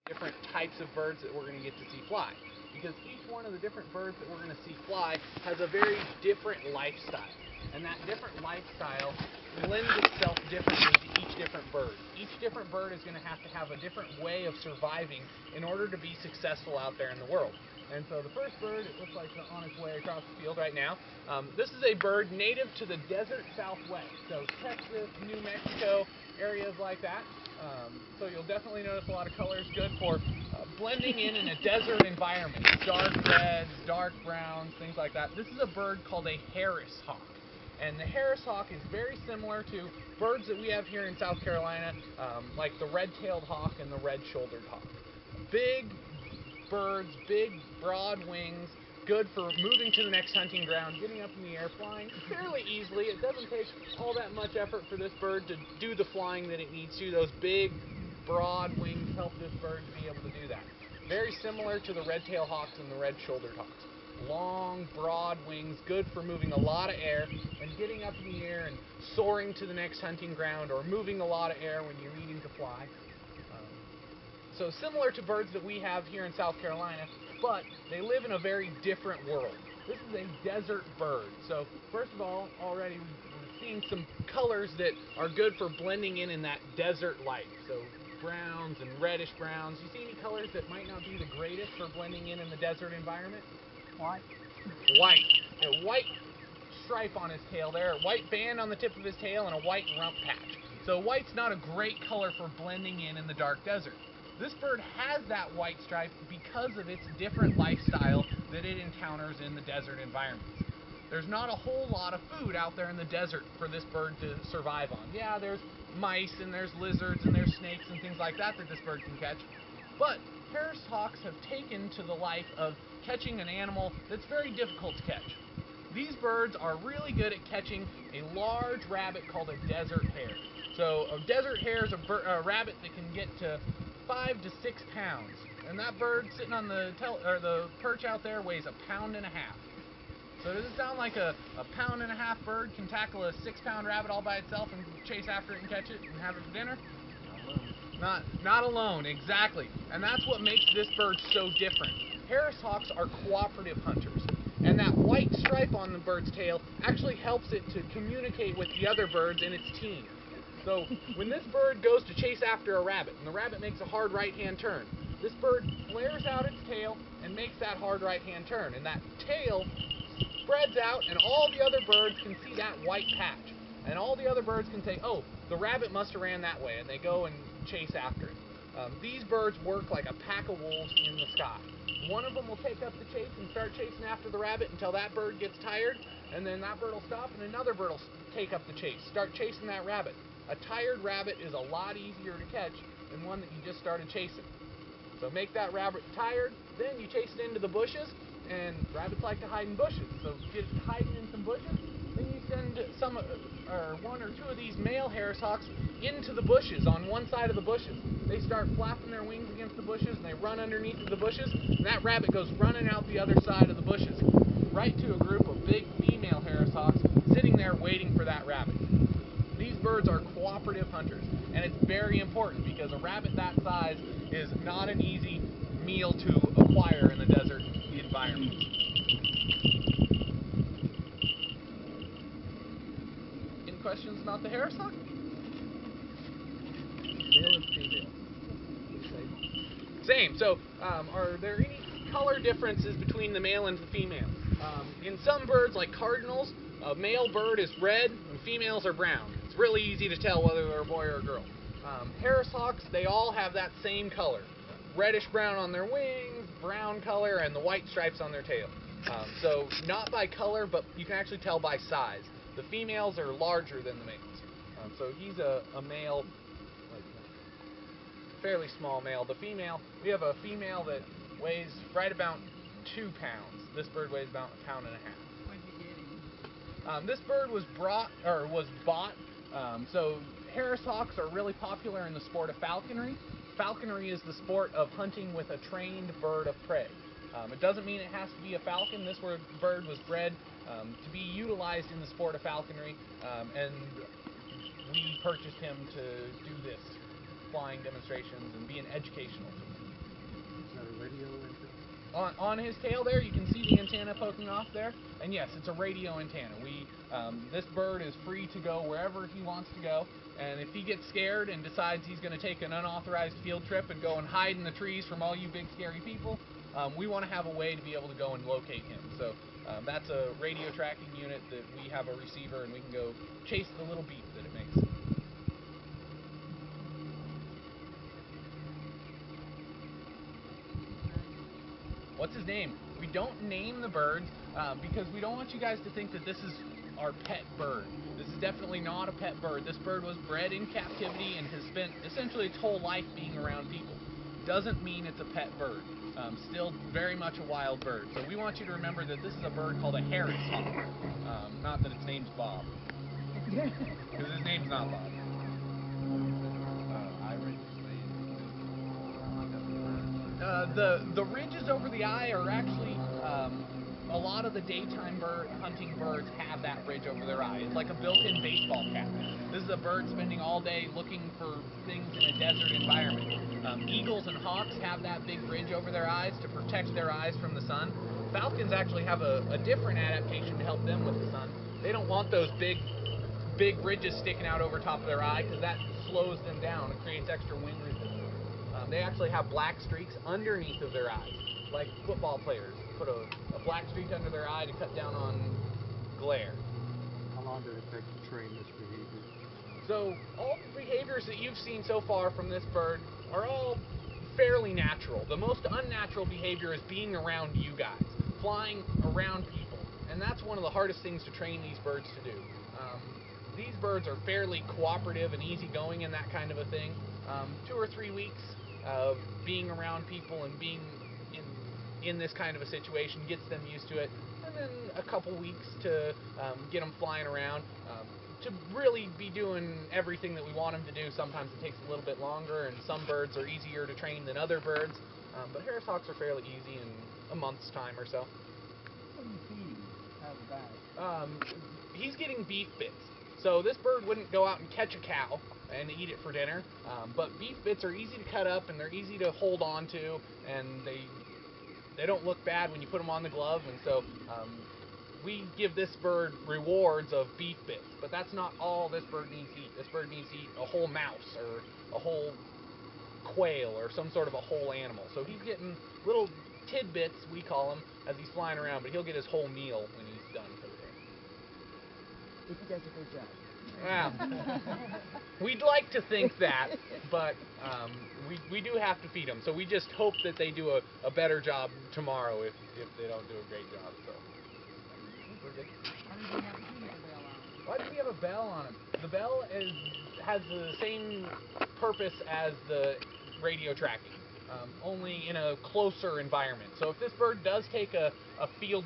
different types of birds that we're going to get to see fly. Because each one of the different birds that we're going to see fly has a very different lifestyle. And that different lifestyle lends itself differently to each different bird. Each different bird is going to have a different way of surviving in order to be successful out there in the world. And so the first bird, it looks like on its way across the field right now. This is a bird native to the desert Southwest. So Texas, New Mexico, areas like that. So you'll definitely notice a lot of colors, good for blending in a desert environment. Dark reds, dark browns, things like that. This is a bird called a Harris hawk. And the Harris hawk is very similar to birds that we have here in South Carolina, like the red-tailed hawk and the red-shouldered hawk. Big birds, big, broad wings, good for moving to the next hunting ground, getting up in the air, flying fairly easily. It doesn't take all that much effort for this bird to do the flying that it needs to. Those big, broad wings help this bird to be able to do that. Very similar to the red-tailed hawks and the red-shouldered hawks. Long, broad wings, good for moving a lot of air and getting up in the air and soaring to the next hunting ground, or moving a lot of air when you're needing to fly. So similar to birds that we have here in South Carolina, but they live in a very different world. This is a desert bird. So first of all, already we're seeing some colors that are good for blending in that desert light. So browns and reddish browns. You see any colors that might not be the greatest for blending in the desert environment? White. White. A white stripe on his tail there, a white band on the tip of his tail, and a white rump patch. So white's not a great color for blending in the dark desert. This bird has that white stripe because of its different lifestyle that it encounters in the desert environments. There's not a whole lot of food out there in the desert for this bird to survive on. Yeah, there's mice and there's lizards and there's snakes and things like that this bird can catch. But Harris hawks have taken to the life of catching an animal that's very difficult to catch. These birds are really good at catching a large rabbit called a desert hare. So a desert hare is a rabbit that can get to 5 to 6 pounds, and that bird sitting on the perch out there weighs 1.5 pounds. So does it sound like a 1.5 pound bird can tackle a 6-pound rabbit all by itself and chase after it and catch it and have it for dinner? Not alone, exactly. And that's what makes this bird so different. Harris hawks are cooperative hunters, and that white stripe on the bird's tail actually helps it to communicate with the other birds in its team. So when this bird goes to chase after a rabbit, and the rabbit makes a hard right-hand turn, this bird flares out its tail and makes that hard right-hand turn, and that tail spreads out, and all the other birds can see that white patch. And all the other birds can say, oh, the rabbit must have ran that way, and they go and chase after it. These birds work like a pack of wolves in the sky. One of them will take up the chase and start chasing after the rabbit until that bird gets tired, and then that bird will stop, and another bird will take up the chase, start chasing that rabbit. A tired rabbit is a lot easier to catch than one that you just started chasing. So make that rabbit tired, then you chase it into the bushes, and rabbits like to hide in bushes. So get it hiding in some bushes, then you send one or two of these male Harris hawks into the bushes on one side of the bushes. They start flapping their wings against the bushes, and they run underneath the bushes, and that rabbit goes running out the other side of the bushes, right to a group of big female Harris hawks sitting there waiting for that rabbit. These birds are cooperative hunters, and it's very important because a rabbit that size is not an easy meal to acquire in the desert environment. Any questions about the Harris hawk? Male and female. Same. So, are there any color differences between the male and the female? In some birds, like cardinals, a male bird is red and females are brown. It's really easy to tell whether they're a boy or a girl. Harris hawks, they all have that same color. Reddish brown on their wings, brown color, and the white stripes on their tail. So not by color, but you can actually tell by size. The females are larger than the males. So he's a male, like fairly small male. The female, we have a female that weighs right about 2 pounds. This bird weighs about 1.5 pounds. Where'd you get him? This bird was bought. So Harris hawks are really popular in the sport of falconry. Falconry is the sport of hunting with a trained bird of prey. It doesn't mean it has to be a falcon. This bird was bred to be utilized in the sport of falconry, and we purchased him to do this flying demonstrations and be an educational tool. on his tail there, you can see the antenna poking off there, and yes, it's a radio antenna. This bird is free to go wherever he wants to go, and if he gets scared and decides he's going to take an unauthorized field trip and go and hide in the trees from all you big scary people, we want to have a way to be able to go and locate him. So that's a radio tracking unit that we have a receiver, and we can go chase the little beep that it makes. What's his name? We don't name the birds because we don't want you guys to think that this is our pet bird. This is definitely not a pet bird. This bird was bred in captivity and has spent essentially its whole life being around people. Doesn't mean it's a pet bird. Still very much a wild bird. So we want you to remember that this is a bird called a Harris hawk. Not that its name's Bob. Because his name's not Bob. The ridges over the eye are actually a lot of the daytime hunting birds have that ridge over their eye. It's like a built-in baseball cap. This is a bird spending all day looking for things in a desert environment. Eagles and hawks have that big ridge over their eyes to protect their eyes from the sun. Falcons actually have a different adaptation to help them with the sun. They don't want those big ridges sticking out over top of their eye because that slows them down and creates extra wind resistance. They actually have black streaks underneath of their eyes, like football players put a black streak under their eye to cut down on glare. How long did it take to train this behavior? So all the behaviors that you've seen so far from this bird are all fairly natural. The most unnatural behavior is being around you guys, flying around people, and that's one of the hardest things to train these birds to do. These birds are fairly cooperative and easygoing in that kind of a thing. 2 or 3 weeks of being around people and being in this kind of a situation gets them used to it, and then a couple weeks to get them flying around. To really be doing everything that we want them to do, sometimes it takes a little bit longer, and some birds are easier to train than other birds, but Harris hawks are fairly easy in a month's time or so. What do you feed him out of the bag? He's getting beef bits. So this bird wouldn't go out and catch a cow and eat it for dinner, but beef bits are easy to cut up and they're easy to hold on to, and they don't look bad when you put them on the glove, and so we give this bird rewards of beef bits, but that's not all this bird needs to eat. This bird needs to eat a whole mouse or a whole quail or some sort of a whole animal. So he's getting little tidbits, we call them, as he's flying around, but he'll get his whole meal when he's done for the day. If he does a good job. Well, we'd like to think that, but we do have to feed them. So we just hope that they do a better job tomorrow if they don't do a great job. So. Why do we have a bell on him? The bell has the same purpose as the radio tracking, only in a closer environment. So if this bird does take a field